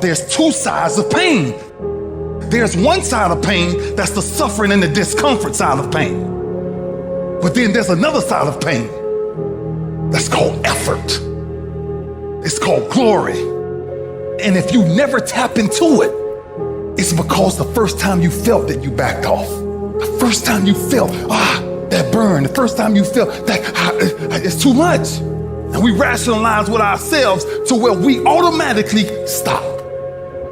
there's two sides of pain. There's one side of pain that's the suffering and the discomfort side of pain. But then there's another side of pain that's called effort. It's called glory. And if you never tap into it, it's because the first time you felt it, you backed off. The first time you felt, that burn, the first time you felt that it's too much. And we rationalize with ourselves to where we automatically stop.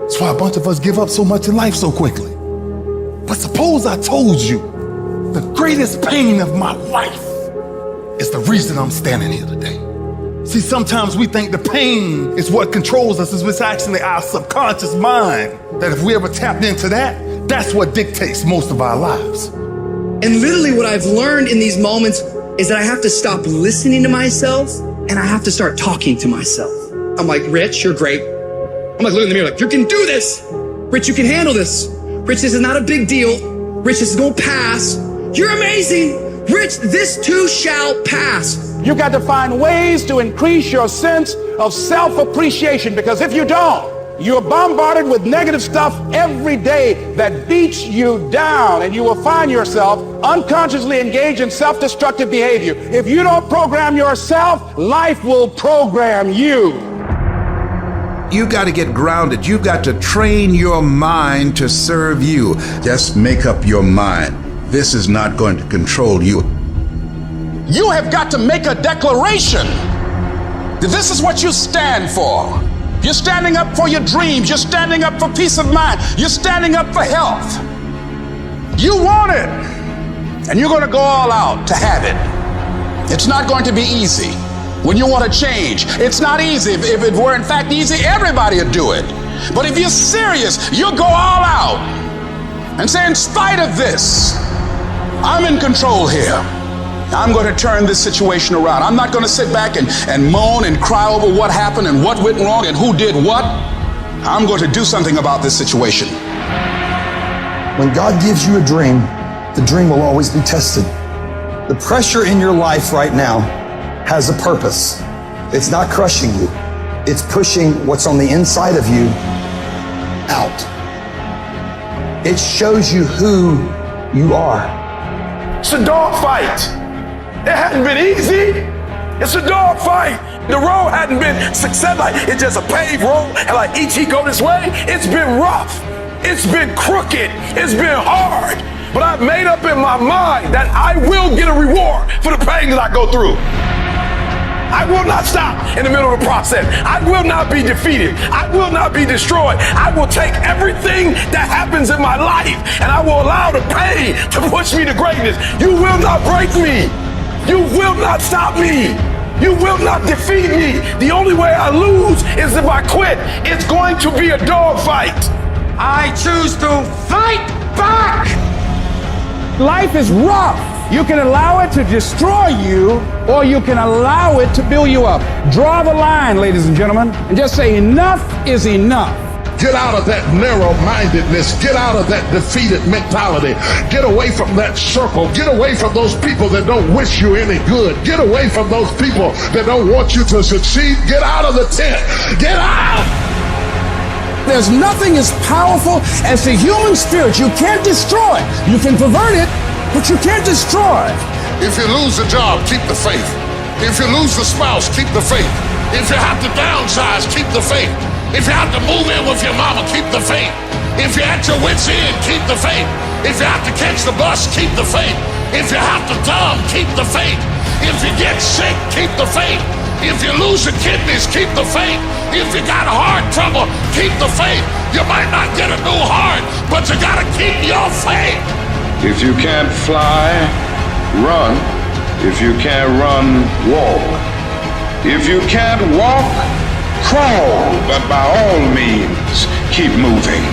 That's why a bunch of us give up so much in life so quickly. But suppose I told you the greatest pain of my life is the reason I'm standing here today. See, sometimes we think the pain is what controls us. It's actually our subconscious mind that if we ever tapped into that, that's what dictates most of our lives. And literally what I've learned in these moments is that I have to stop listening to myself and I have to start talking to myself. I'm like, Rich, you're great. I'm like, look in the mirror, like, you can do this. Rich, you can handle this. Rich, this is not a big deal. Rich, this is gonna pass. You're amazing. Rich, this too shall pass. You got to find ways to increase your sense of self-appreciation, because if you don't, you're bombarded with negative stuff every day that beats you down, and you will find yourself unconsciously engaged in self-destructive behavior. If you don't program yourself, life will program you. You got to get grounded. You got to train your mind to serve you. Just make up your mind. This is not going to control you. You have got to make a declaration that this is what you stand for. You're standing up for your dreams. You're standing up for peace of mind. You're standing up for health. You want it, and you're going to go all out to have it. It's not going to be easy. When you want to change, it's not easy. If it were in fact easy, everybody would do it. But if you're serious, you'll go all out and say, in spite of this, I'm in control here. I'm going to turn this situation around. I'm not going to sit back and moan and cry over what happened and what went wrong and who did what. I'm going to do something about this situation. When God gives you a dream, the dream will always be tested. The pressure in your life right now has a purpose. It's not crushing you. It's pushing what's on the inside of you out. It shows you who you are. It's a dog fight. It hadn't been easy. It's a dog fight. The road hadn't been success. Like, it's just a paved road, and like each go this way. It's been rough. It's been crooked. It's been hard. But I've made up in my mind that I will get a reward for the pain that I go through. I will not stop in the middle of the process. I will not be defeated. I will not be destroyed. I will take everything that happens in my life and I will allow the pain to push me to greatness. You will not break me. You will not stop me. You will not defeat me. The only way I lose is if I quit. It's going to be a dog fight. I choose to fight back. Life is rough. You can allow it to destroy you, or you can allow it to build you up. Draw the line, ladies and gentlemen, and just say enough is enough. Get out of that narrow-mindedness. Get out of that defeated mentality. Get away from that circle. Get away from those people that don't wish you any good. Get away from those people that don't want you to succeed. Get out of the tent. Get out! There's nothing as powerful as the human spirit. You can't destroy it. You can pervert it, but you can't destroy it. If you lose a job, keep the faith. If you lose the spouse, keep the faith. If you have to downsize, keep the faith. If you have to move in with your mama, keep the faith. If you're at your wit's end, keep the faith. If you have to catch the bus, keep the faith. If you have to dumb, keep the faith. If you get sick, keep the faith. If you lose your kidneys, keep the faith. If you got heart trouble, keep the faith. You might not get a new heart, but you gotta keep your faith. If you can't fly, run. If you can't run, walk. If you can't walk, crawl. But by all means, keep moving.